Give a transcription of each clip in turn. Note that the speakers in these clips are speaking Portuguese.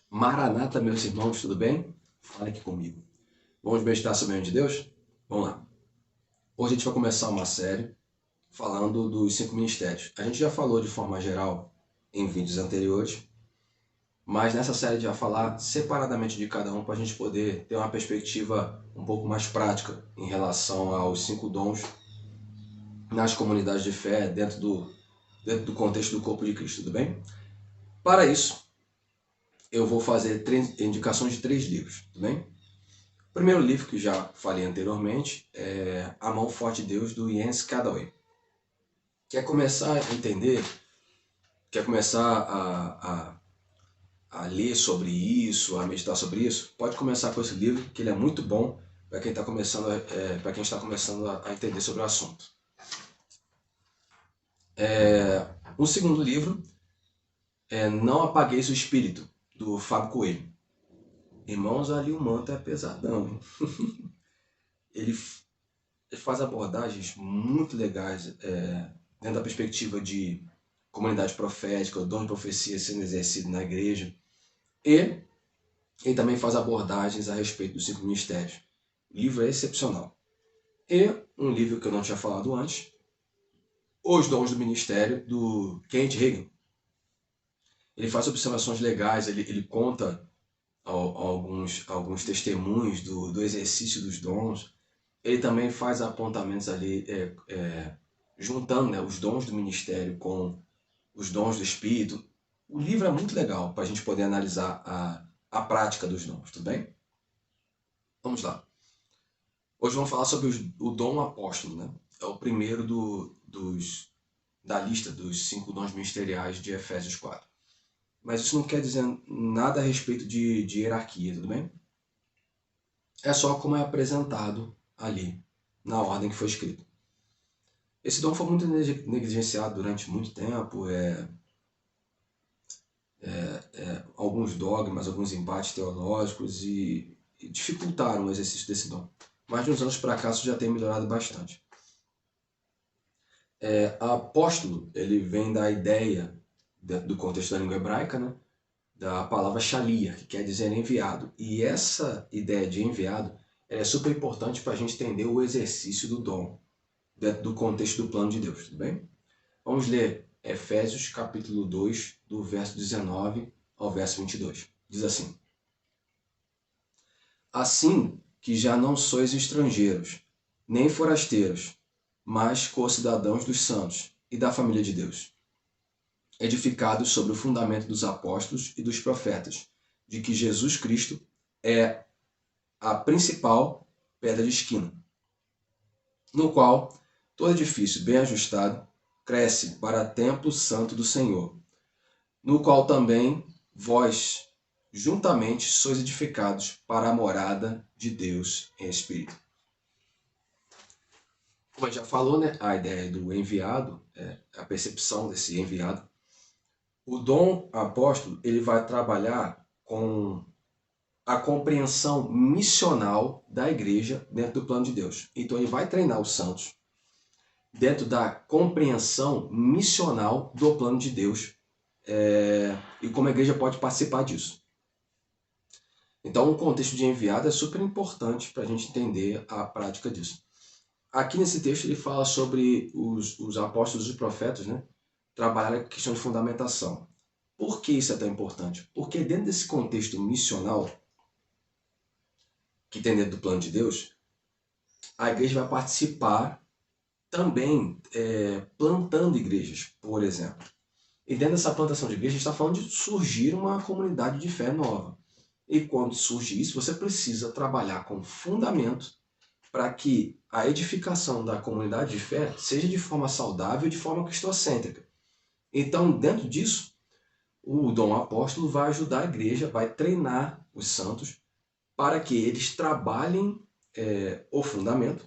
Maranata, meus irmãos, tudo bem? Fala aqui comigo. Vamos meditar sobre o reino de Deus? Vamos lá. Hoje a gente vai começar uma série falando dos 5 ministérios. A gente já falou de forma geral em vídeos anteriores, mas nessa série a gente vai falar separadamente de cada um para a gente poder ter uma perspectiva um pouco mais prática em relação aos 5 dons nas comunidades de fé dentro do contexto do corpo de Cristo, tudo bem? Para isso, eu vou fazer indicações de 3 livros, tudo bem? O primeiro livro que já falei anteriormente é A Mão Forte de Deus, do Jens Callaway. Quer começar a entender, quer começar a ler sobre isso, a meditar sobre isso, pode começar com esse livro, que ele é muito bom para quem está começando, para quem está começando a entender sobre o assunto. O segundo livro é Não Apagueis o Espírito, do Fábio Coelho. Irmãos, ali o manto é pesadão, hein? Ele faz abordagens muito legais dentro da perspectiva de comunidade profética, o dom de profecia sendo exercido na igreja. E ele também faz abordagens a respeito dos 5 ministérios. O livro é excepcional. E um livro que eu não tinha falado antes, Os Dons do Ministério, do Kent Hagin. Ele faz observações legais, ele conta alguns testemunhos do exercício dos dons. Ele também faz apontamentos ali, juntando, né, os dons do ministério com os dons do Espírito. O livro é muito legal para a gente poder analisar a prática dos dons, tudo bem? Vamos lá. Hoje vamos falar sobre o dom apóstolo, né? É o primeiro da lista dos 5 dons ministeriais de Efésios 4. Mas isso não quer dizer nada a respeito de hierarquia, tudo bem? É só como é apresentado ali, na ordem que foi escrito. Esse dom foi muito negligenciado durante muito tempo, alguns dogmas, alguns embates teológicos e dificultaram o exercício desse dom. Mas de uns anos para cá isso já tem melhorado bastante. Apóstolo, ele vem da ideia, do contexto da língua hebraica, né, da palavra shalia, que quer dizer enviado. E essa ideia de enviado é super importante para a gente entender o exercício do dom, dentro do contexto do plano de Deus, tudo bem? Vamos ler Efésios capítulo 2, do verso 19 ao verso 22. Diz assim: Assim que já não sois estrangeiros, nem forasteiros, mas co-cidadãos dos santos e da família de Deus, edificados sobre o fundamento dos apóstolos e dos profetas, de que Jesus Cristo é a principal pedra de esquina, no qual todo edifício bem ajustado cresce para templo santo do Senhor, no qual também vós juntamente sois edificados para a morada de Deus em Espírito. Como a gente já falou, né, a ideia do enviado, a percepção desse enviado. O dom apóstolo, ele vai trabalhar com a compreensão missional da igreja dentro do plano de Deus. Então ele vai treinar os santos dentro da compreensão missional do plano de Deus, e como a igreja pode participar disso. Então o contexto de enviado é super importante para a gente entender a prática disso. Aqui nesse texto ele fala sobre os apóstolos e os profetas, né, trabalharem a questão de fundamentação. Por que isso é tão importante? Porque dentro desse contexto missional que tem dentro do plano de Deus, a igreja vai participar também plantando igrejas, por exemplo. E dentro dessa plantação de igreja, a gente está falando de surgir uma comunidade de fé nova. E quando surge isso, você precisa trabalhar com fundamento para que a edificação da comunidade de fé seja de forma saudável e de forma cristocêntrica. Então, dentro disso, o dom apóstolo vai ajudar a igreja, vai treinar os santos para que eles trabalhem o fundamento,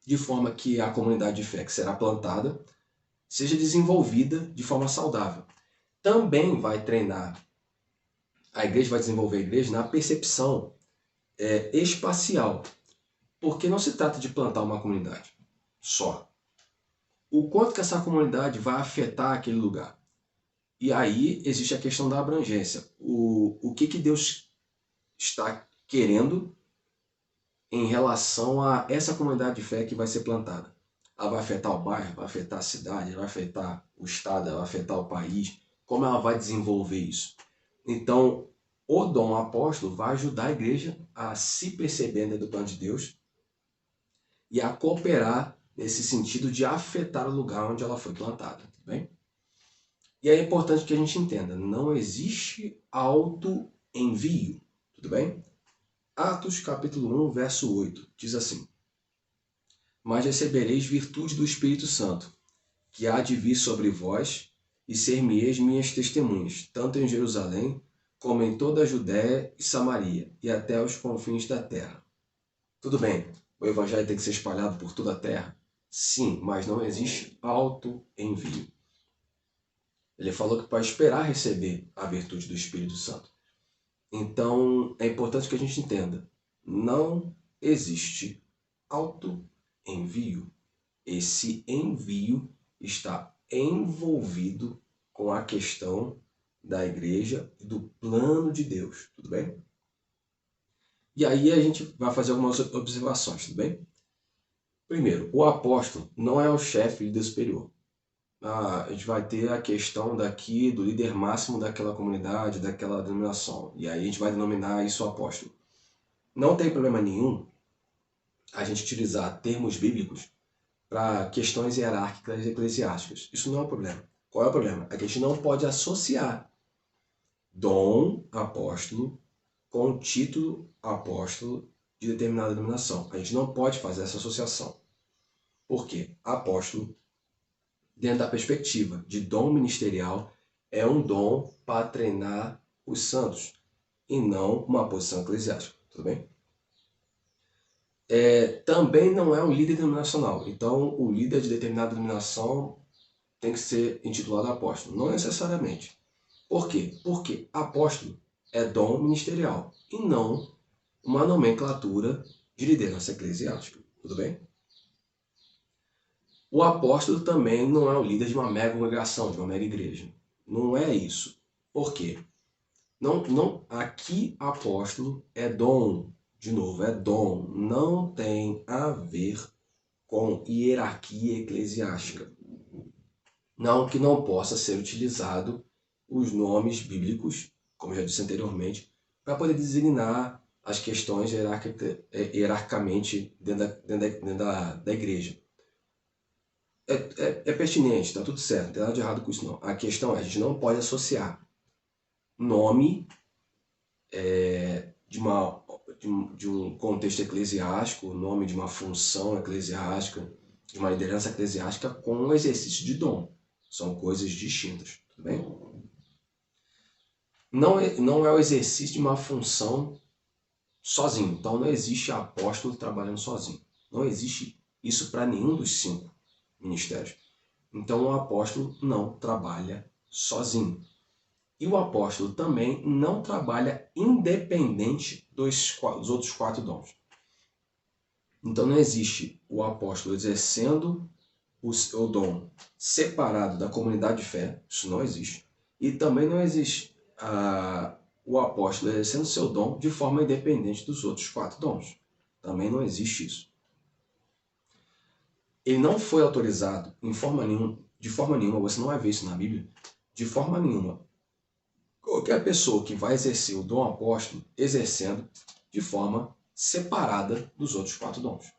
de forma que a comunidade de fé que será plantada seja desenvolvida de forma saudável. Também vai treinar a igreja, vai desenvolver a igreja na percepção espacial, porque não se trata de plantar uma comunidade, só. O quanto que essa comunidade vai afetar aquele lugar. E aí existe a questão da abrangência. O que Deus está querendo em relação a essa comunidade de fé que vai ser plantada. Ela vai afetar o bairro, vai afetar a cidade, vai afetar o estado, vai afetar o país. Como ela vai desenvolver isso? Então, o dom apóstolo vai ajudar a igreja a se perceber dentro do plano de Deus e a cooperar nesse sentido de afetar o lugar onde ela foi plantada. Tudo bem? E é importante que a gente entenda, não existe auto-envio. Tudo bem? Atos capítulo 1, verso 8, diz assim: Mas recebereis virtude do Espírito Santo, que há de vir sobre vós, e ser-me-eis minhas testemunhas, tanto em Jerusalém, como em toda a Judéia e Samaria, e até os confins da terra. Tudo bem, o evangelho tem que ser espalhado por toda a terra? Sim, mas não existe auto-envio. Ele falou que pode esperar receber a virtude do Espírito Santo. Então, é importante que a gente entenda, não existe auto-envio. Esse envio está envolvido com a questão da igreja e do plano de Deus, tudo bem? E aí a gente vai fazer algumas observações, tudo bem? Primeiro, o apóstolo não é o chefe líder superior. A gente vai ter a questão daqui do líder máximo daquela comunidade, daquela denominação. E aí a gente vai denominar isso apóstolo. Não tem problema nenhum a gente utilizar termos bíblicos para questões hierárquicas eclesiásticas. Isso não é um problema. Qual é o problema? É que a gente não pode associar dom apóstolo com título apóstolo de determinada denominação. A gente não pode fazer essa associação. Por quê? Apóstolo, dentro da perspectiva de dom ministerial, é um dom para treinar os santos e não uma posição eclesiástica. Tudo bem? Também não é um líder denominacional. Então, o líder de determinada denominação tem que ser intitulado apóstolo. Não necessariamente. Por quê? Porque apóstolo é dom ministerial e não uma nomenclatura de liderança eclesiástica. Tudo bem? O apóstolo também não é o líder de uma mega congregação, de uma mega igreja. Não é isso. Por quê? Aqui apóstolo é dom. De novo, é dom. Não tem a ver com hierarquia eclesiástica. Não que não possa ser utilizado os nomes bíblicos, como já disse anteriormente, para poder designar as questões hierarquicamente dentro da igreja. É pertinente, está tudo certo, não tem nada de errado com isso não. A questão é, a gente não pode associar nome de um contexto eclesiástico, o nome de uma função eclesiástica, de uma liderança eclesiástica com o exercício de dom. São coisas distintas, tudo bem? Não é o exercício de uma função sozinho. Então não existe apóstolo trabalhando sozinho. Não existe isso para nenhum dos 5 ministérios. Então o apóstolo não trabalha sozinho. E o apóstolo também não trabalha independente dos outros 4 dons. Então não existe o apóstolo exercendo o dom separado da comunidade de fé. Isso não existe. E também não existe o apóstolo exercendo seu dom de forma independente dos outros 4 dons. Também não existe isso. Ele não foi autorizado de forma nenhuma, você não vai ver isso na Bíblia, de forma nenhuma. Qualquer pessoa que vai exercer o dom apóstolo, exercendo de forma separada dos outros 4 dons.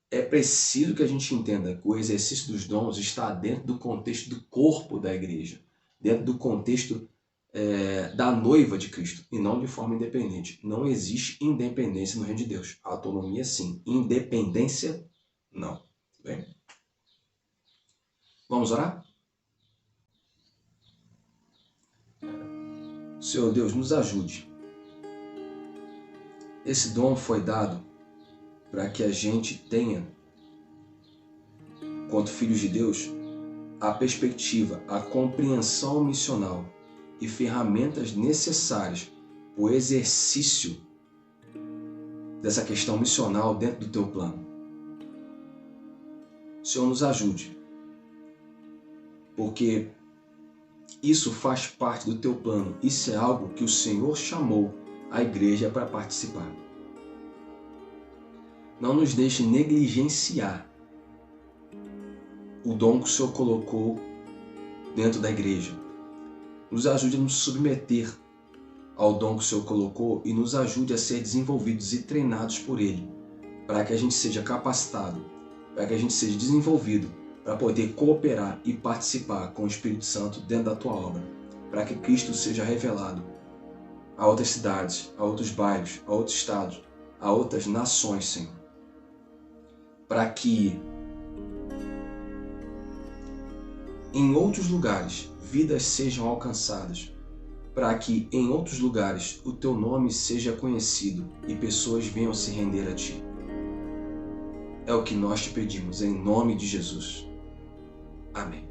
É preciso que a gente entenda que o exercício dos dons está dentro do contexto do corpo da igreja, dentro do contexto da noiva de Cristo, e não de forma independente. Não existe independência no reino de Deus. Autonomia sim, independência não. Bem? Vamos orar? Senhor Deus, nos ajude. Esse dom foi dado para que a gente tenha, quanto filhos de Deus, a perspectiva, a compreensão missional e ferramentas necessárias para o exercício dessa questão missional dentro do teu plano. o Senhor nos ajude, porque isso faz parte do teu plano. Isso é algo que o Senhor chamou a igreja para participar. Não nos deixe negligenciar o dom que o Senhor colocou dentro da igreja. Nos ajude a nos submeter ao dom que o Senhor colocou e nos ajude a ser desenvolvidos e treinados por Ele, para que a gente seja capacitado, para que a gente seja desenvolvido, para poder cooperar e participar com o Espírito Santo dentro da tua obra, para que Cristo seja revelado a outras cidades, a outros bairros, a outros estados, a outras nações, Senhor. Para que em outros lugares vidas sejam alcançadas, para que em outros lugares o teu nome seja conhecido e pessoas venham se render a ti. É o que nós te pedimos, em nome de Jesus. Amém.